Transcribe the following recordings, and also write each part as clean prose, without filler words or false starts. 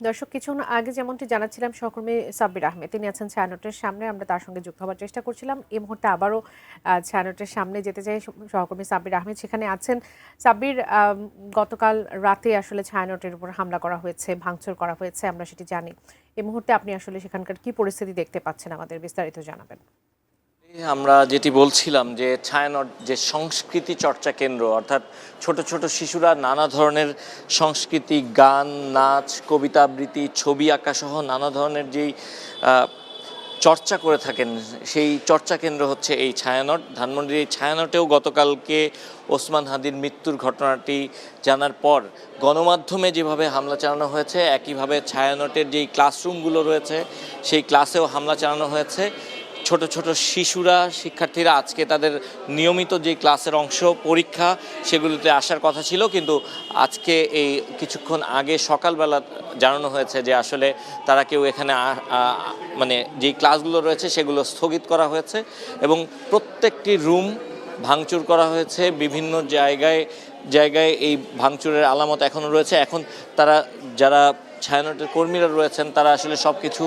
দর্শক কিছুক্ষণ আগে যেমনটি জানাচ্ছিলাম সহকর্মী সাব্বির আহমেদ তিনি আছেন ছায়ানটের সামনে, আমরা তার সঙ্গে যুক্ত হওয়ার চেষ্টা করছিলাম। এই মুহূর্তে আবারও ছায়ানটের সামনে যেতে চাই, সহকর্মী সাব্বির আহমেদ সেখানে আছেন। সাব্বির, গতকাল রাতে আসলে ছায়ানটের উপর হামলা করা হয়েছে, ভাঙচুর করা হয়েছে, আমরা সেটি জানি। এই মুহূর্তে আপনি আসলে সেখানকার কি পরিস্থিতি দেখতে পাচ্ছেন, আমাদের বিস্তারিত জানাবেন। আমরা যেটি বলছিলাম যে ছায়ানট যে সংস্কৃতি চর্চা কেন্দ্র, অর্থাৎ ছোট ছোট শিশুরা নানা ধরনের সংস্কৃতি, গান, নাচ, কবিতা আবৃত্তি, ছবি আঁকা সহ নানা ধরনের যেই চর্চা করে থাকেন, সেই চর্চা কেন্দ্র হচ্ছে এই ছায়ানট। ধানমন্ডির এই ছায়ানটেও গতকালকে ওসমান হাদির মৃত্যুর ঘটনাটি জানার পর গণমাধ্যমে যেভাবে হামলা চালানো হয়েছে, একইভাবে ছায়ানটের যেই ক্লাসরুমগুলো রয়েছে সেই ক্লাসেও হামলা চালানো হয়েছে। ছোট ছোট শিশুরা, শিক্ষার্থীরা আজকে তাদের নিয়মিত যে ক্লাসের অংশ পরীক্ষা সেগুলোতে আসার কথা ছিল, কিন্তু আজকে এই কিছুক্ষণ আগে সকালবেলা জানানো হয়েছে যে আসলে তারা কেউ এখানে মানে যেই ক্লাসগুলো রয়েছে সেগুলো স্থগিত করা হয়েছে এবং প্রত্যেকটি রুম ভাঙচুর করা হয়েছে। বিভিন্ন জায়গায় জায়গায় এই ভাঙচুরের আলামত এখনও রয়েছে। এখন তারা যারা ছায়ানটের কর্মীরা রয়েছেন তারা আসলে সব কিছু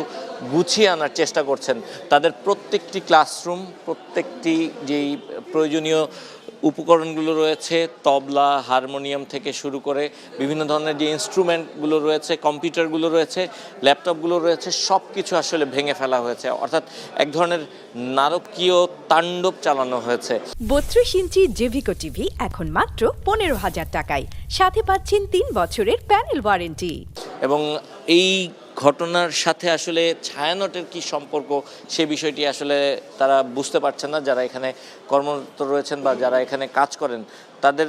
গুছিয়ে আনার চেষ্টা করছেন। তাদের প্রত্যেকটি ক্লাসরুম, প্রত্যেকটি যেই প্রয়োজনীয় উপকরণগুলো রয়েছে, তবলা, হারমোনিয়াম থেকে শুরু করে বিভিন্ন ধরনের যে ইনস্ট্রুমেন্টগুলো রয়েছে, কম্পিউটারগুলো রয়েছে, ল্যাপটপগুলো রয়েছে, সব কিছু আসলে ভেঙে ফেলা হয়েছে। অর্থাৎ এক ধরনের নারকীয় তাণ্ডব চালানো হয়েছে। 32 ইঞ্চি জেভিকো টিভি এখন মাত্র 15,000 টাকায়, সাথে পাচ্ছেন 3 বছরের প্যানেল ওয়ারেন্টি। এবং এই ঘটনার সাথে আসলে ছায়ানটের কি সম্পর্ক সে বিষয়টি আসলে তারা বুঝতে পারছেন না। যারা এখানে কর্মরত রয়েছেন বা যারা এখানে কাজ করেন তাদের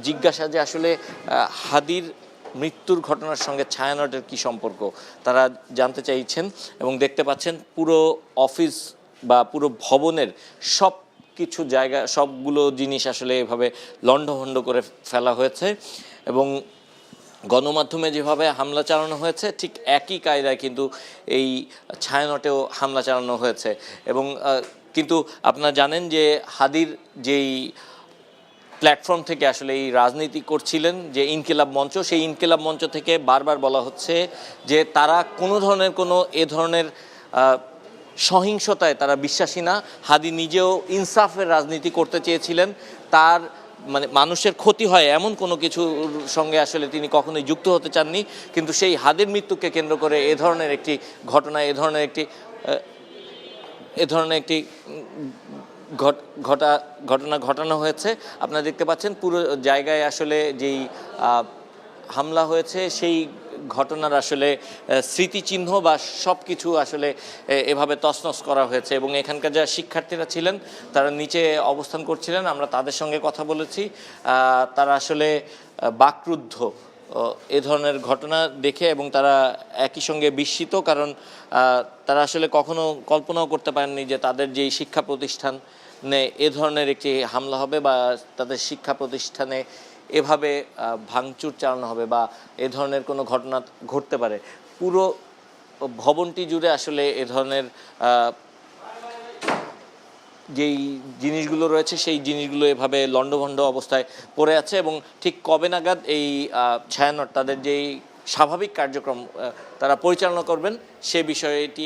জিজ্ঞাসা যে আসলে হাদির মৃত্যুর ঘটনার সঙ্গে ছায়ানটের কি সম্পর্ক, তারা জানতে চাইছেন। এবং দেখতে পাচ্ছেন পুরো অফিস বা পুরো ভবনের সব কিছু জায়গা, সবগুলো জিনিস আসলে এভাবে লণ্ডভণ্ড করে ফেলা হয়েছে। এবং গণমাধ্যমে যেভাবে হামলা চালানো হয়েছে ঠিক একই কায়দায় কিন্তু এই ছায়ানটেও হামলা চালানো হয়েছে। এবং কিন্তু আপনারা জানেন যে হাদির যেই প্ল্যাটফর্ম থেকে আসলে এই রাজনীতি করছিলেন, যে ইনকিলাব মঞ্চ, সেই ইনকিলাব মঞ্চ থেকে বারবার বলা হচ্ছে যে তারা কোনো ধরনের এ ধরনের সহিংসতায় তারা বিশ্বাসী না। হাদি নিজেও ইনসাফের রাজনীতি করতে চেয়েছিলেন, তার মানে মানুষের ক্ষতি হয় এমন কোনো কিছুর সঙ্গে আসলে তিনি কখনোই যুক্ত হতে চাননি। কিন্তু সেই হাদির মৃত্যুকে কেন্দ্র করে এ ধরনের একটি ঘটনা, এ ধরনের একটি ঘটনা ঘটানো হয়েছে। আপনারা দেখতে পাচ্ছেন পুরো জায়গায় আসলে যেই হামলা হয়েছে সেই ঘটনার আসলে স্মৃতিচিহ্ন বা সব কিছু আসলে এভাবে তছনছ করা হয়েছে। এবং এখানকার যারা শিক্ষার্থীরা ছিলেন তারা নিচে অবস্থান করছিলেন, আমরা তাদের সঙ্গে কথা বলেছি। তারা আসলে বাকরুদ্ধ এ ধরনের ঘটনা দেখে, এবং তারা একই সঙ্গে বিস্মিত, কারণ তারা আসলে কখনো কল্পনাও করতে পারেননি যে তাদের যেই শিক্ষা প্রতিষ্ঠানে এ ধরনের একটি হামলা হবে বা তাদের শিক্ষা প্রতিষ্ঠানে এভাবে ভাঙচুর চালানো হবে বা এ ধরনের কোনো ঘটনা ঘটতে পারে। পুরো ভবনটি জুড়ে আসলে এ ধরনের যেই জিনিসগুলো রয়েছে সেই জিনিসগুলো এভাবে লণ্ডভণ্ড অবস্থায় পড়ে আছে। এবং ঠিক কবে নাগাদ এই ছায়ানট তাদের যেই স্বাভাবিক কার্যক্রম তারা পরিচালনা করবেন সে বিষয়টি